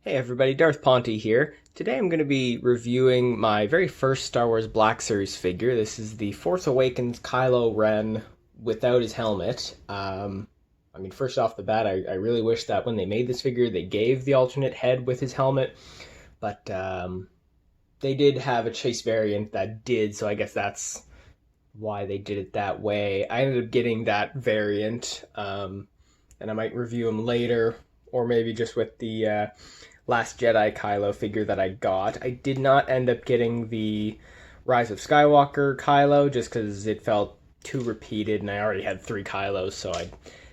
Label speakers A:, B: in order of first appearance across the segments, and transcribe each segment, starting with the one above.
A: Hey everybody, Darth Ponte here. Today I'm going to be reviewing my very first Star Wars Black Series figure. This is the Force Awakens Kylo Ren without his helmet. First off the bat, I really wish that when they made this figure, they gave the alternate head with his helmet, but they did have a chase variant that did, so I guess that's why they did it that way. I ended up getting that variant, and I might review him later, or maybe just with the Last Jedi Kylo figure that I got. I did not end up getting the Rise of Skywalker Kylo just because it felt too repeated and I already had 3 Kylos, so I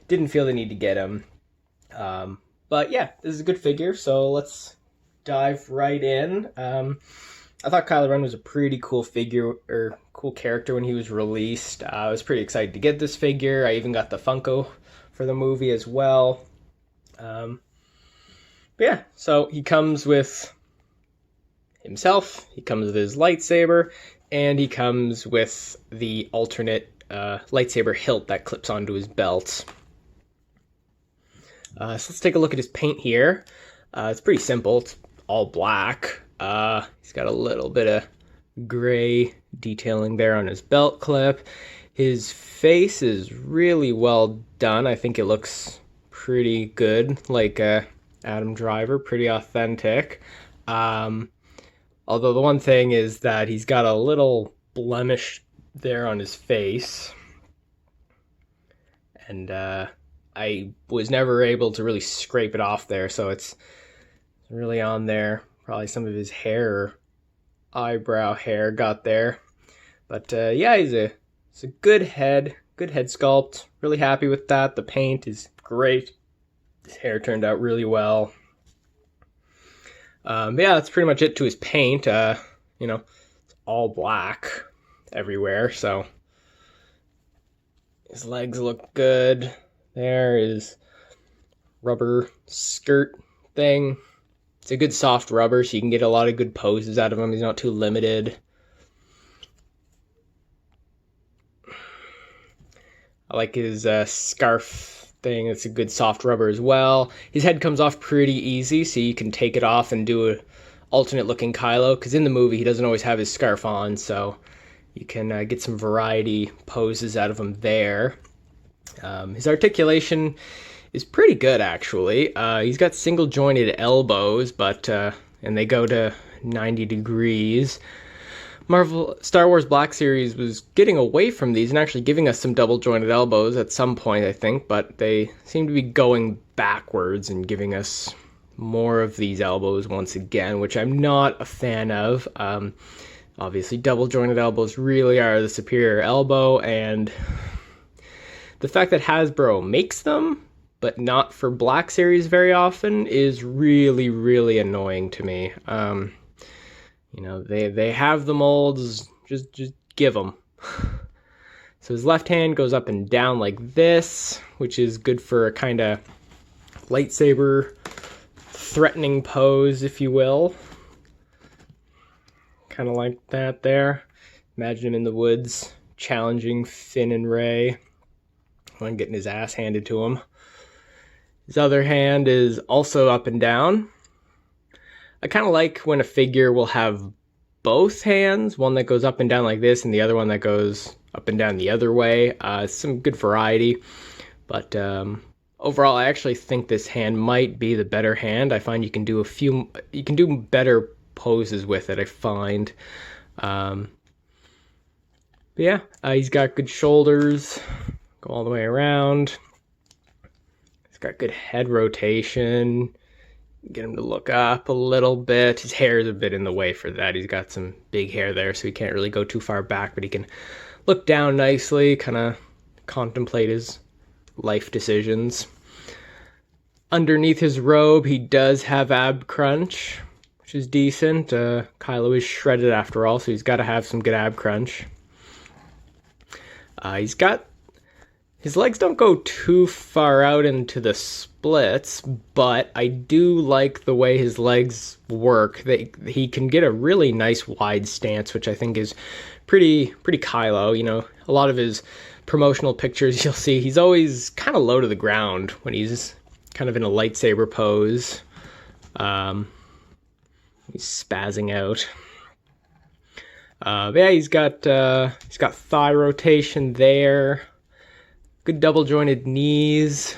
A: didn't feel the need to get him. But yeah, this is a good figure, so let's dive right in. I thought Kylo Ren was a pretty cool figure, or cool character when he was released. I was pretty excited to get this figure. I even got the Funko for the movie as well. But yeah, so he comes with himself, he comes with his lightsaber, and he comes with the alternate lightsaber hilt that clips onto his belt. So let's take a look at his paint here. It's pretty simple, it's all black. He's got a little bit of gray detailing there on his belt clip. His face is really well done. I think it looks pretty good, like Adam Driver, pretty authentic. Although the one thing is that he's got a little blemish there on his face. And I was never able to really scrape it off there, so it's really on there. Probably some of his hair or eyebrow hair got there. But yeah, it's a good head sculpt. Really happy with that. The paint is great. His hair turned out really well. But yeah, that's pretty much it to his paint. It's all black everywhere, so his legs look good. There is rubber skirt thing. It's a good soft rubber, so you can get a lot of good poses out of him. He's not too limited. I like his scarf thing. It's a good soft rubber as well. His head comes off pretty easy, so you can take it off and do an alternate looking Kylo, because in the movie he doesn't always have his scarf on, so you can get some variety poses out of him there. His articulation is pretty good, actually. He's got single jointed elbows, but and they go to 90 degrees. Star Wars Black Series was getting away from these and actually giving us some double jointed elbows at some point, I think, but they seem to be going backwards and giving us more of these elbows once again, which I'm not a fan of. Obviously, double jointed elbows really are the superior elbow, and the fact that Hasbro makes them, but not for Black Series very often, is really, really annoying to me. They have the molds, just give them. So his left hand goes up and down like this, which is good for a kind of lightsaber threatening pose, if you will. Kind of like that there. Imagine him in the woods, challenging Finn and Rey, and getting his ass handed to him. His other hand is also up and down. I kind of like when a figure will have both hands, one that goes up and down like this and the other one that goes up and down the other way. Some good variety, but overall I actually think this hand might be the better hand. I find you can do better poses with it, I find. But yeah, he's got good shoulders, go all the way around. He's got good head rotation. Get him to look up a little bit. His hair is a bit in the way for that. He's got some big hair there, so he can't really go too far back, but he can look down nicely, kind of contemplate his life decisions. Underneath his robe, he does have ab crunch, which is decent. Kylo is shredded after all, so he's got to have some good ab crunch. His legs don't go too far out into the splits, but I do like the way his legs work. He can get a really nice wide stance, which I think is pretty Kylo. A lot of his promotional pictures, you'll see he's always kind of low to the ground when he's kind of in a lightsaber pose. He's spazzing out. But yeah, he's got thigh rotation there. Good double jointed knees.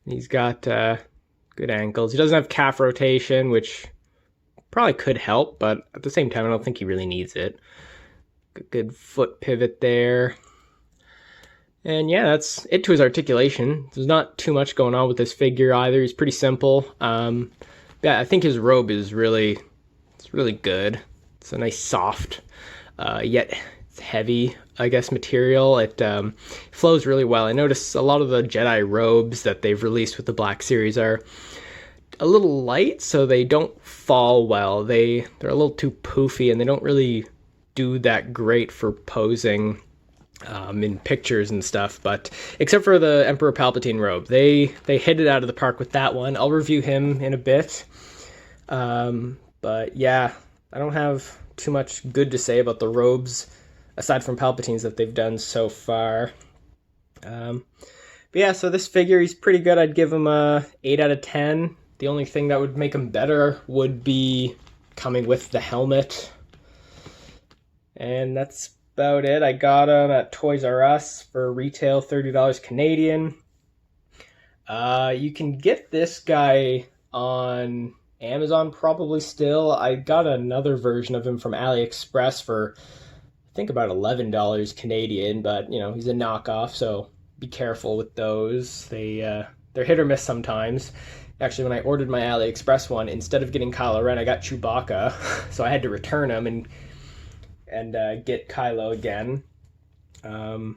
A: He's got good ankles. He doesn't have calf rotation, which probably could help, but at the same time, I don't think he really needs it. Good foot pivot there. And yeah, that's it to his articulation. There's not too much going on with this figure either. He's pretty simple. Yeah, I think his robe is really good. It's a nice soft, yet it's heavy, I guess, material. It flows really well. I notice a lot of the Jedi robes that they've released with the Black Series are a little light, so they don't fall well. They're a little too poofy, and they don't really do that great for posing in pictures and stuff. But except for the Emperor Palpatine robe, they hit it out of the park with that one. I'll review him in a bit. But yeah, I don't have too much good to say about the robes aside from Palpatine's that they've done so far. But yeah, so this figure, he's pretty good. I'd give him a 8 out of 10. The only thing that would make him better would be coming with the helmet. And that's about it. I got him at Toys R Us for retail $30 Canadian. You can get this guy on Amazon probably still. I got another version of him from AliExpress for I think about $11 Canadian, but you know, he's a knockoff, so be careful with those. They're hit or miss sometimes. Actually, when I ordered my AliExpress one, instead of getting Kylo Ren, I got Chewbacca, so I had to return him and get Kylo again. But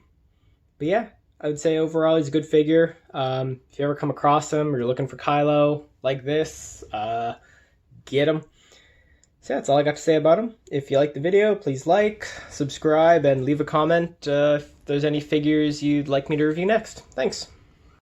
A: yeah, I would say overall he's a good figure. If you ever come across him or you're looking for Kylo like this, get him. So yeah, that's all I got to say about him. If you like the video, please like, subscribe, and leave a comment if there's any figures you'd like me to review next. Thanks.